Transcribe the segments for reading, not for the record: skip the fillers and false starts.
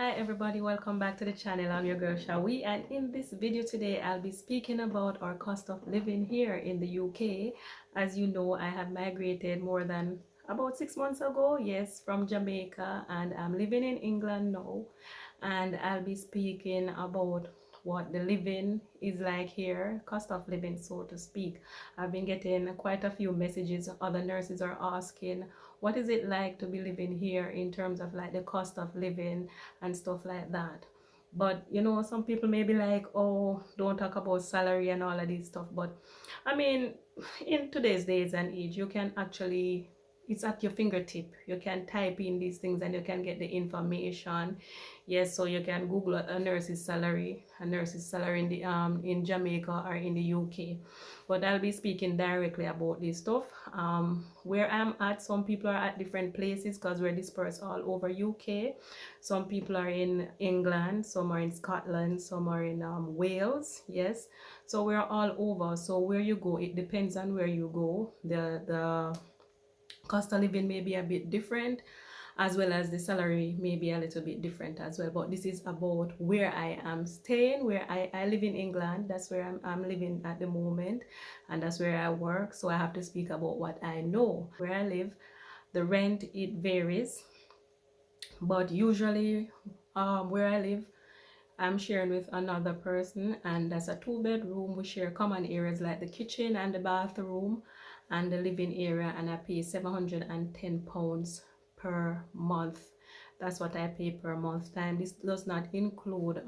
Hi everybody, welcome back to the channel. I'm your girl Shawi, and in this video today I'll be speaking about our cost of living here in the UK. As you know, I have migrated more than about 6 months ago, yes, from Jamaica, and I'm living in England now. And I'll be speaking about what the living is like here, cost of living, so to speak. I've been getting quite a few messages. Other nurses are asking, what is it like to be living here in terms of like the cost of living and stuff like that. But you know, some people may be like, oh, don't talk about salary and all of this stuff. But I mean, in today's days and age, you can actually, it's at your fingertip. You can type in these things and you can get the information. Yes, so you can Google a nurse's salary in the in Jamaica or in the UK. But I'll be speaking directly about this stuff. Where I'm at, some people are at different places because we're dispersed all over UK. Some people are in England, some are in Scotland, some are in Wales. Yes, so we're all over. So where you go, it depends on where you go. The cost of living may be a bit different, as well as the salary may be a little bit different as well. But this is about where I am staying, where I live in England. That's where I'm living at the moment, and that's where I work. So I have to speak about what I know. Where I live, the rent, it varies, but usually where I live, I'm sharing with another person, and that's a 2-bedroom. We share common areas like the kitchen and the bathroom and the living area, and I pay £710 per month. That's what I pay per month time. This does not include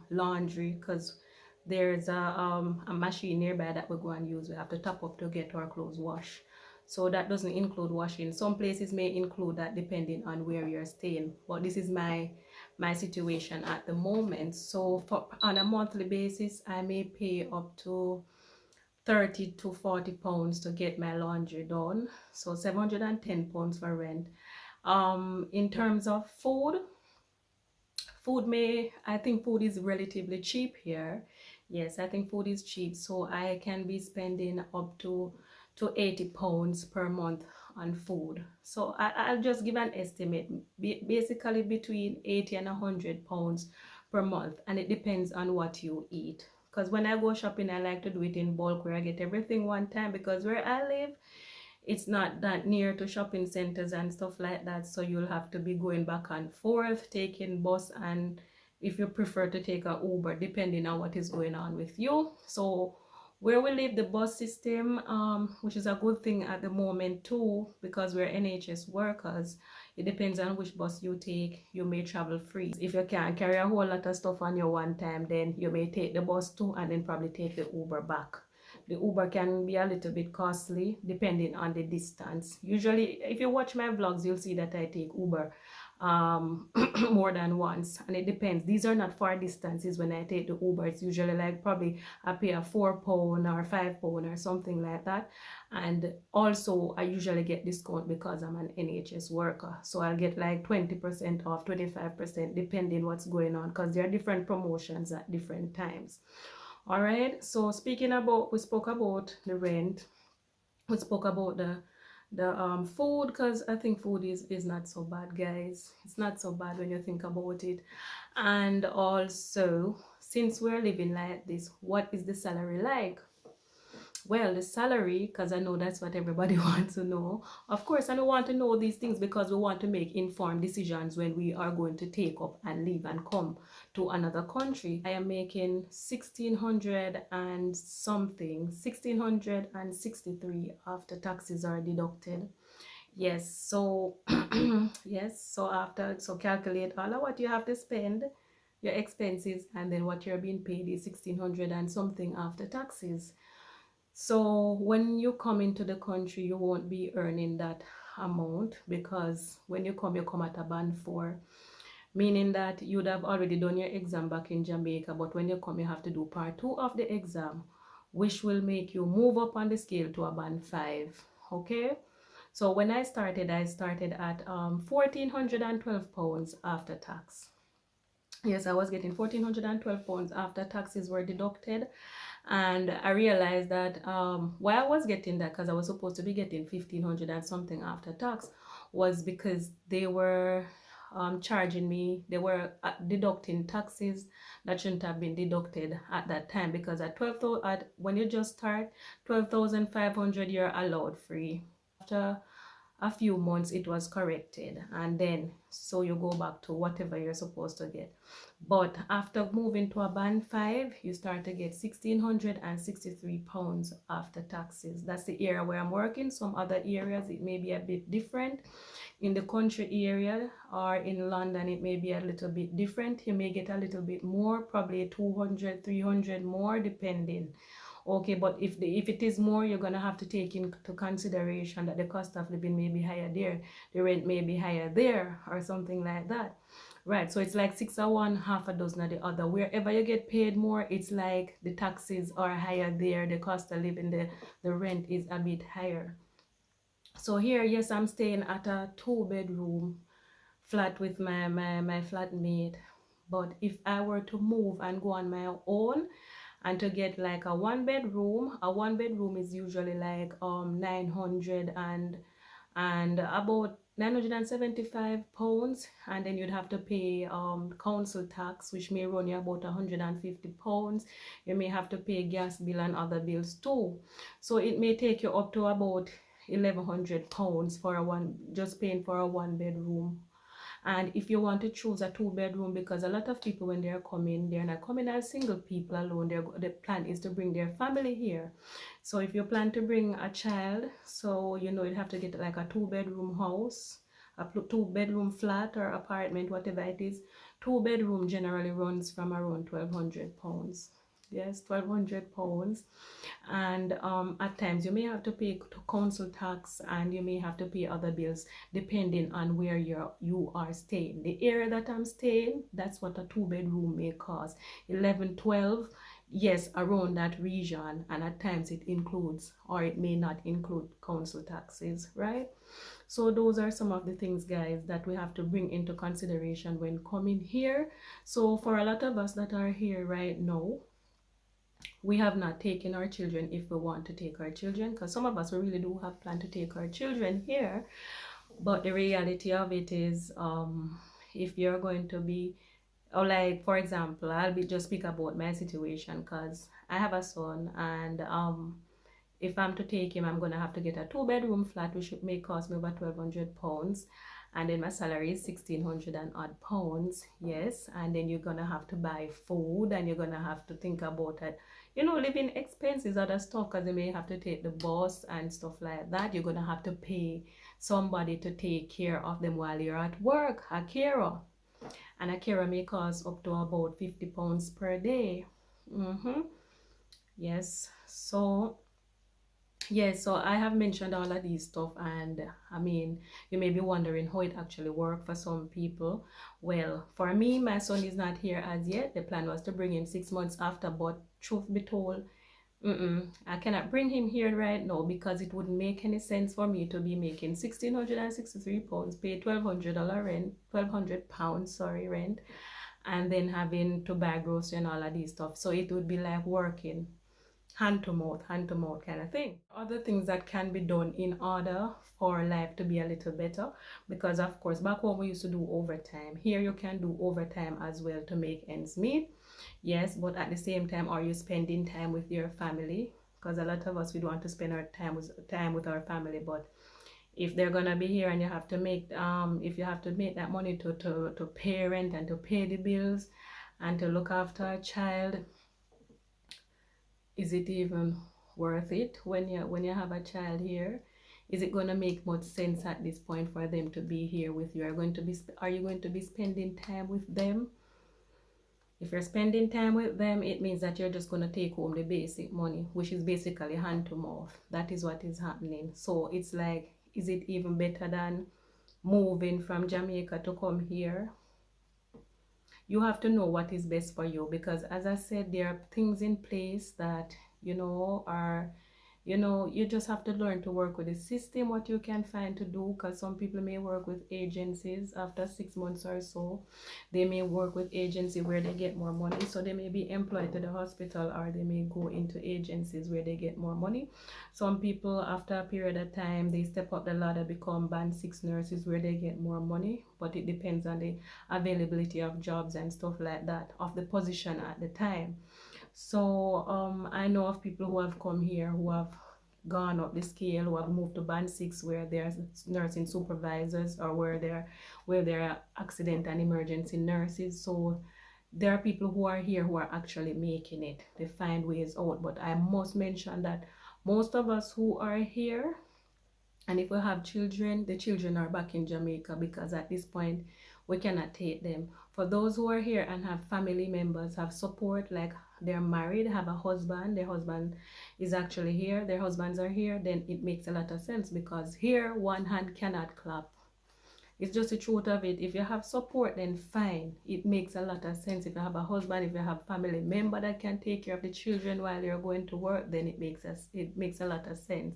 laundry, because there's a machine nearby that we go and use. We have to top up to get our clothes washed. So that doesn't include washing. Some places may include that depending on where you're staying, but this is my situation at the moment. So on a monthly basis, I may pay up to 30 to 40 pounds to get my laundry done. So £710 for rent. In terms of food, I think food is relatively cheap here. Yes, I think food is cheap, so I can be spending up to £80 per month on food. So I'll just give an estimate, basically between 80 and £100 per month, and it depends on what you eat. Because when I go shopping, I like to do it in bulk, where I get everything one time, because where I live, it's not that near to shopping centers and stuff like that, so you'll have to be going back and forth, taking bus, and if you prefer to take a Uber, depending on what is going on with you. So where we live, the bus system, which is a good thing at the moment too, because we're NHS workers, it depends on which bus you take, you may travel free. If you can't carry a whole lot of stuff on you one time, then you may take the bus too, and then probably take the Uber back. The Uber can be a little bit costly depending on the distance. Usually, if you watch my vlogs, you'll see that I take Uber more than once, and it depends. These are not far distances. When I take the Uber, it's usually like probably I pay a £4 or £5 or something like that. And also I usually get discount because I'm an NHS worker, so I'll get like 20% off, 25%, depending what's going on, because there are different promotions at different times. All right, so speaking about, we spoke about the rent, we spoke about the food, because I think food is not so bad, guys. It's not so bad when you think about it. And also, since we're living like this, what is the salary like? Well, the salary, because I know that's what everybody wants to know. Of course, and we want to know these things because we want to make informed decisions when we are going to take up and leave and come to another country. I am making 1,600 and something, 1,663 after taxes are deducted. Yes, so yes, so after, so calculate all of what you have to spend, your expenses, and then what you're being paid is 1,600 and something after taxes. So when you come into the country, you won't be earning that amount, because when you come at a band 4, meaning that you'd have already done your exam back in Jamaica, but when you come, you have to do part 2 of the exam, which will make you move up on the scale to a band 5. Okay, so when I started at £1,412 after tax. Yes, I was getting £1,412 after taxes were deducted. And I realized that why I was getting that, because I was supposed to be getting 1,500 and something after tax, was because they were charging me. They were deducting taxes that shouldn't have been deducted at that time, because at 12,000, when you just start 12,500, you're allowed free. After a few months it was corrected, and then so you go back to whatever you're supposed to get. But after moving to a band 5, you start to get £1,663 after taxes. That's the area where I'm working. Some other areas it may be a bit different. In the country area or in London it may be a little bit different. You may get a little bit more, probably 200, 300 more, depending. Okay, but if it is more, you're gonna have to take into consideration that the cost of living may be higher there, the rent may be higher there, or something like that. Right, so it's like 6 of one, half a dozen of the other. Wherever you get paid more, it's like the taxes are higher there, the cost of living, the rent is a bit higher. So here, yes, I'm staying at a 2-bedroom flat with my flatmate. But if I were to move and go on my own and to get like a one bedroom is usually like 900 and about £975, and then you'd have to pay council tax, which may run you about £150. You may have to pay gas bill and other bills too, so it may take you up to about £1,100 for just paying for a 1 bedroom. And if you want to choose a 2 bedroom, because a lot of people when they're coming, they're not coming as single people alone, the plan is to bring their family here. So if you plan to bring a child, so you know you'd have to get like a 2-bedroom house, a 2-bedroom flat or apartment, whatever it is. 2 bedroom generally runs from around £1,200. Yes, £1,200. And at times you may have to pay council tax, and you may have to pay other bills depending on where you are staying. The area that I'm staying, that's what a 2-bedroom may cost, 11, 12. Yes, around that region, and at times it includes or it may not include council taxes, right? So those are some of the things, guys, that we have to bring into consideration when coming here. So for a lot of us that are here right now, we have not taken our children if we want to take our children, because some of us, we really do have plan to take our children here. But the reality of it is, if you're going to be, or like for example, I'll be just speak about my situation, because I have a son, and if I'm to take him, I'm gonna have to get a 2-bedroom flat, which may cost me about £1,200, and then my salary is 1,600 and odd pounds. Yes, and then you're gonna have to buy food, and you're gonna have to think about it, you know, living expenses, other stuff, because you may have to take the bus and stuff like that. You're gonna have to pay somebody to take care of them while you're at work, a carer, and a carer may cost up to about £50 per day. Yes, so yes, so I have mentioned all of these stuff, and I mean, you may be wondering how it actually works for some people. Well, for me, my son is not here as yet. The plan was to bring him 6 months after, but truth be told, I cannot bring him here right now, because it wouldn't make any sense for me to be making £1,663, pay $1,200 rent, £1,200, sorry, rent, and then having to buy grocery and all of these stuff. So it would be like working hand to mouth kind of thing. Other things that can be done in order for life to be a little better, because of course back home we used to do overtime. Here you can do overtime as well to make ends meet. Yes, but at the same time, are you spending time with your family? Because a lot of us, we want to spend our time with our family, but if they're gonna be here and you have to make if you have to make that money to pay rent and to pay the bills and to look after a child, is it even worth it when you have a child here? Is it going to make much sense at this point for them to be here with you? Are you going to be spending time with them? If you're spending time with them, it means that you're just going to take home the basic money, which is basically hand to mouth. That is what is happening. So it's like, is it even better than moving from Jamaica to come here? You have to know what is best for you, because as I said, there are things in place that, you know, are You know, you just have to learn to work with the system, what you can find to do, because some people may work with agencies after 6 months or so. They may work with agency where they get more money, so they may be employed to the hospital, or they may go into agencies where they get more money. Some people, after a period of time, they step up the ladder, become band 6 nurses where they get more money, but it depends on the availability of jobs and stuff like that, of the position at the time. So I know of people who have come here who have gone up the scale, who have moved to band 6 where they're nursing supervisors, or where they're accident and emergency nurses. So there are people who are here who are actually making it. They find ways out. But I must mention that most of us who are here, and if we have children, the children are back in Jamaica, because at this point we cannot take them. For those who are here and have family members, have support, like they're married, have a husband, their husband is actually here, their husbands are here, then it makes a lot of sense, because here one hand cannot clap. It's just the truth of it. If you have support, then fine. It makes a lot of sense. If you have a husband, if you have family member that can take care of the children while you're going to work, then it makes a lot of sense.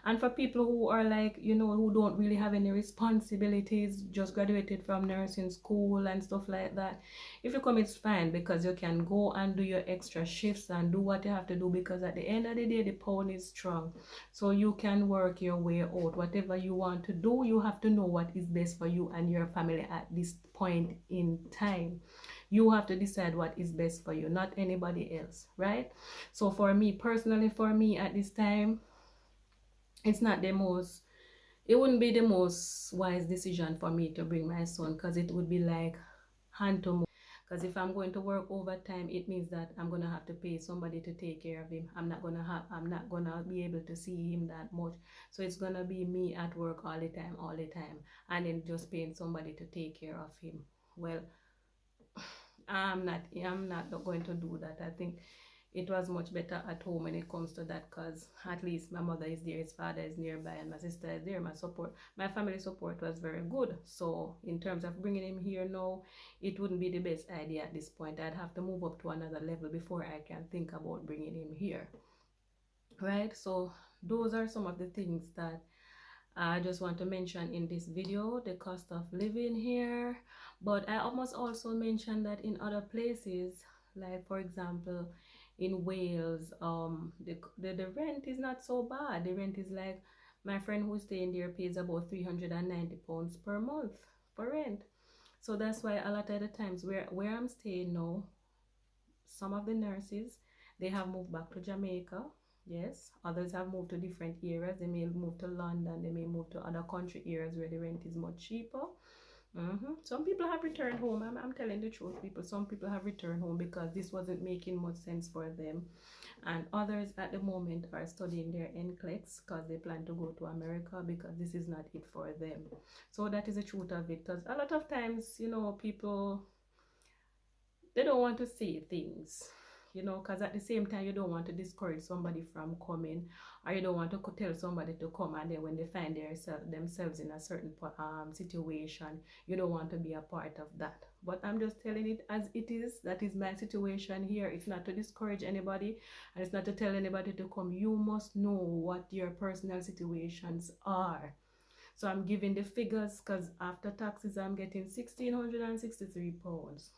And for people who are like, you know, who don't really have any responsibilities, just graduated from nursing school and stuff like that, if you come, it's fine, because you can go and do your extra shifts and do what you have to do, because at the end of the day, the pound is strong. So you can work your way out. Whatever you want to do, you have to know what is best for you and your family at this point in time. You have to decide what is best for you, not anybody else, right? So for me personally, for me at this time, it's not the most, it wouldn't be the most wise decision for me to bring my son, because it would be like hand to mouth. Because if I'm going to work overtime, it means that I'm gonna have to pay somebody to take care of him. I'm not gonna be able to see him that much. So it's gonna be me at work all the time, and then just paying somebody to take care of him. Well, I'm not going to do that. I think it was much better at home when it comes to that, because at least my mother is there, his father is nearby, and my sister is there. My family support was very good. So in terms of bringing him here now, it wouldn't be the best idea at this point. I'd have to move up to another level before I can think about bringing him here, right? So those are some of the things that I just want to mention in this video, the cost of living here. But I must also mention that in other places, like for example in Wales, the rent is not so bad. The rent is like, my friend who's staying there pays about £390 per month for rent. So that's why a lot of the times where I'm staying now, some of the nurses, they have moved back to Jamaica. Yes, others have moved to different areas. They may move to London, they may move to other country areas where the rent is much cheaper. Some people have returned home. I'm telling the truth, people. Some people have returned home because this wasn't making much sense for them. And others at the moment are studying their NCLEX because they plan to go to America, because this is not it for them. So that is the truth of it. Because a lot of times, you know, people, they don't want to say things, you know, because at the same time you don't want to discourage somebody from coming, or you don't want to tell somebody to come, and then when they find themselves in a certain situation, you don't want to be a part of that. But I'm just telling it as it is. That is my situation here. It's not to discourage anybody, and it's not to tell anybody to come. You must know what your personal situations are. So I'm giving the figures, because after taxes I'm getting £1,663.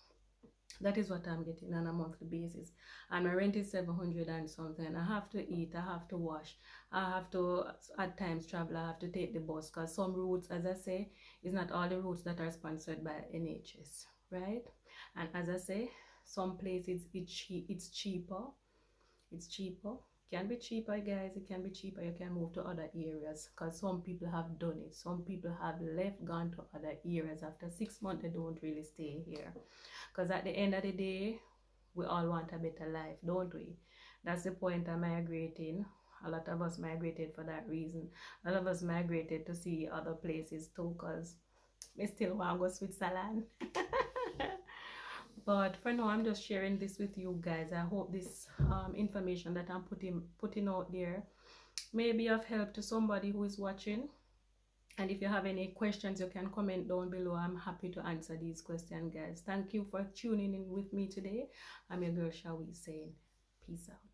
That is what I'm getting on a monthly basis, and my rent is 700 and something. I have to eat, I have to wash, I have to at times travel, I have to take the bus, because some routes, as I say, is not all the routes that are sponsored by NHS, right? And as I say, some places it's cheaper. It's cheaper. Can be cheaper, guys. It can be cheaper. You can move to other areas, because some people have done it. Some people have left, gone to other areas. After 6 months, they don't really stay here, because at the end of the day, we all want a better life, don't we? That's the point of migrating. A lot of us migrated for that reason. A lot of us migrated to see other places too, because we still want to go Switzerland. But for now, I'm just sharing this with you guys. I hope this information that I'm putting out there may be of help to somebody who is watching. And if you have any questions, you can comment down below. I'm happy to answer these questions, guys. Thank you for tuning in with me today. I'm your girl, Shawi, saying peace out.